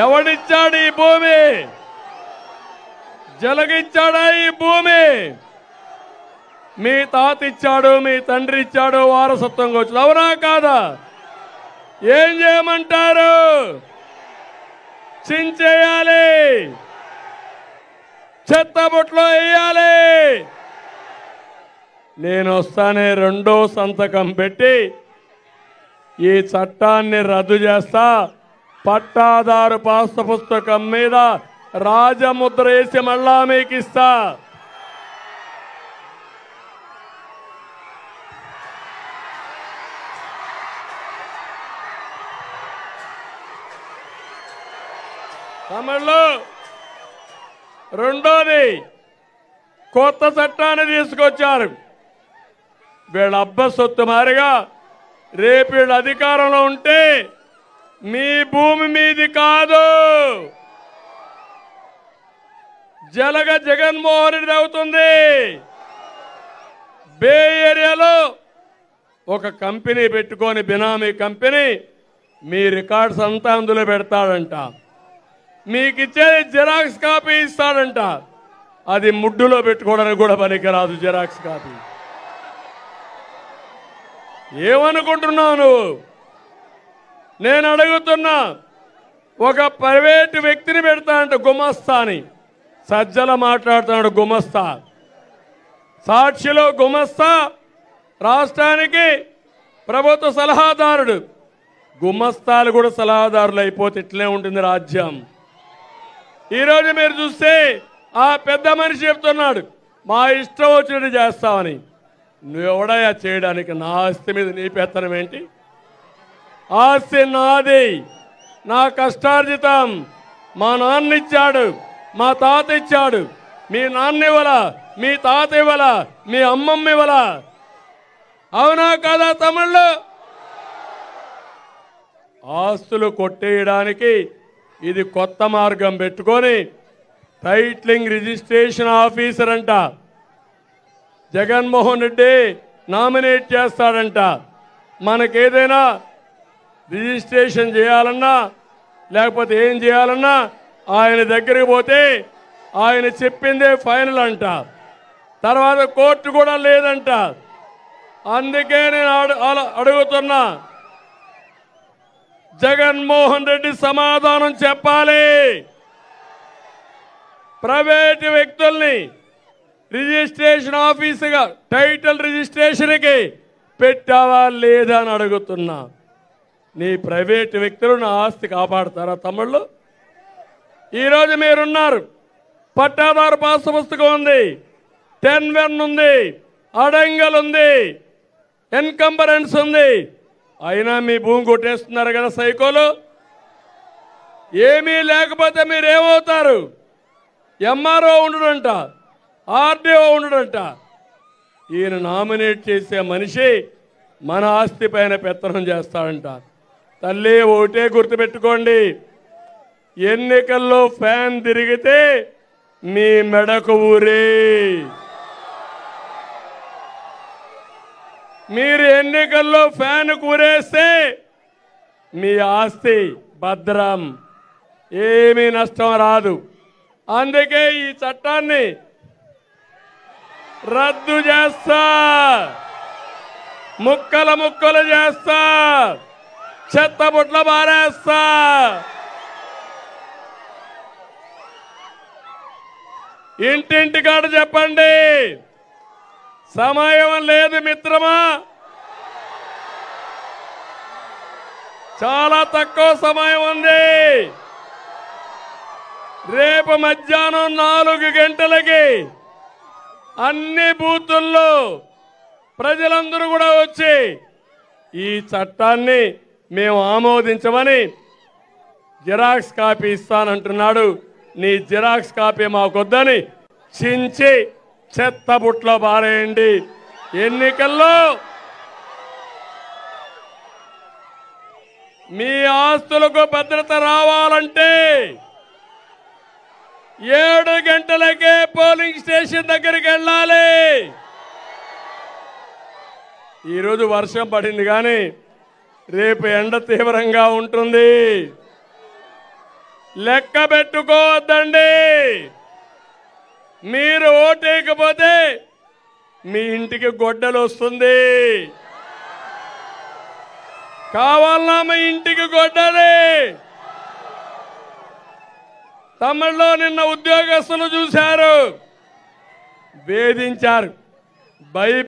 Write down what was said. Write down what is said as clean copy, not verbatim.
ఎవడిచ్చాడు ఈ భూమి? జలగిచ్చాడా ఈ భూమి? మీ తాత ఇచ్చాడు, మీ తండ్రి ఇచ్చాడు, వారసత్వంగా వచ్చింది. అవునా కాదా? ఏం చేయమంటారు? చించేయాలి, చెత్తబుట్లో వేయాలి. నేను వస్తానే రెండో సంతకం పెట్టి ఈ చట్టాన్ని రద్దు చేస్తా. పట్టాదారు పాస్ పుస్తకం మీద రాజముద్ర వేసి మళ్ళా మీకు ఇస్తా. తమిళ్లో రెండోది కొత్త చట్టాన్ని తీసుకొచ్చారు. వీళ్ళ అబ్బ సొత్తు మారిగా రేపు వీళ్ళు అధికారంలో ఉంటే మీ భూమి మీది కాదు, జగన్మోహన్ రెడ్డి అవుతుంది. బే ఏరియాలో ఒక కంపెనీ పెట్టుకొని బినామీ కంపెనీ మీ రికార్డ్స్ అంతా అందులో పెడతాడంట. మీకు ఇచ్చేది జిరాక్స్ కాపీ ఇస్తాడంట. అది ముడ్డులో పెట్టుకోవడానికి కూడా పనికిరాదు జిరాక్స్ కాపీ. ఏమనుకుంటున్నావు నువ్వు? నేను అడుగుతున్నా, ఒక ప్రైవేటు వ్యక్తిని పెడతానంట గుమస్తా అని. సజ్జల మాట్లాడుతున్నాడు గుమస్తా. సాక్షిలో గుమస్తా రాష్ట్రానికి ప్రభుత్వ సలహాదారుడు. గుమస్తాలు కూడా సలహాదారులు అయిపోతే ఇట్లే ఉంటుంది రాజ్యం. ఈరోజు మీరు చూస్తే ఆ పెద్ద మనిషి చెప్తున్నాడు మా ఇష్టం వచ్చినట్టు చేస్తామని. నువ్వెవడయా చేయడానికి? నా ఆస్తి మీద నీ పెత్తనం ఏంటి? ఆస్తి నాది, నా కష్టార్జితం. మా నాన్న ఇచ్చాడు, మా తాత ఇచ్చాడు. మీ నాన్న ఇవ్వలా, మీ తాత ఇవ్వలా, మీ అమ్మమ్మ ఇవ్వలా. అవునా కాదా తమిళ్లో? ఆస్తులు కొట్టేయడానికి ఇది కొత్త మార్గం పెట్టుకొని టైటిలింగ్ రిజిస్ట్రేషన్ ఆఫీసర్ అంట జగన్మోహన్ రెడ్డి నామినేట్ చేస్తాడంట. మనకేదైనా రిజిస్ట్రేషన్ చేయాలన్నా లేకపోతే ఏం చేయాలన్నా ఆయన దగ్గరికి పోతే ఆయన చెప్పిందే ఫైనల్ అంట. తర్వాత కోర్టు కూడా లేదంట. అందుకే నేను అడుగుతున్నా, జగన్మోహన్ రెడ్డి సమాధానం చెప్పాలి. ప్రైవేటు వ్యక్తుల్ని రిజిస్ట్రేషన్ ఆఫీసుగా టైటిల్ రిజిస్ట్రేషన్కి పెట్టావా లేదా అని అడుగుతున్నా. నీ ప్రైవేటు వ్యక్తులు నా ఆస్తి కాపాడతారా తమ్ముళ్ళు? ఈరోజు మీరున్నారు, పట్టాదారు పాస్ పుస్తకం ఉంది, 10-1 ఉంది, అడంగల్ ఉంది, ఎన్కంబరెన్స్ ఉంది. అయినా మీ భూమి కొట్టేస్తున్నారు కదా సైకోలు. ఏమీ లేకపోతే మీరేమవుతారు? MRO ఉండడంట, RDO ఉండడంట. ఈయన నామినేట్ చేసే మనిషి మన ఆస్తి పైన పెత్తనం చేస్తాడంట. తల్లి ఒకటే గుర్తుపెట్టుకోండి, ఎన్నికల్లో ఫ్యాన్ తిరిగితే మీ మెడకు ఊరే. మీరు ఎన్నికల్లో ఫ్యాన్ కూరేస్తే మీ ఆస్తి భద్రం, ఏమీ నష్టం రాదు. అందుకే ఈ చట్టాన్ని రద్దు చేస్తా, ముక్కలు ముక్కలు చేస్తా, చెత్తబుట్ల బారేస్తా. ఇంటింటికాడ చెప్పండి. సమయం లేదు మిత్రమా, చాలా తక్కువ సమయం ఉంది. రేపు మధ్యాహ్నం 4 గంటలకి అన్ని బూతుల్లో ప్రజలందరూ కూడా వచ్చి ఈ చట్టాన్ని మేము ఆమోదించమని జిరాక్స్ కాపీ ఇస్తానంటున్నాడు. నీ జిరాక్స్ కాపీ మాకొద్దని చించి చెత్తబుట్లో బారేయండి. ఎన్నికల్లో మీ ఆస్తులకు భద్రత రావాలంటే 7 గంటలకే పోలింగ్ స్టేషన్ దగ్గరికి వెళ్ళాలి. ఈరోజు వర్షం పడింది, కానీ రేపు ఎండ తీవ్రంగా ఉంటుంది. లెక్క పెట్టుకోవద్దండి. మీరు ఓటేయకపోతే మీ ఇంటికి గొడ్డలు వస్తుంది. కావాలన్నా మీ ఇంటికి గొడ్డలి. తమిళలో నిన్న ఉద్యోగస్తులు చూశారు, వేధించారు,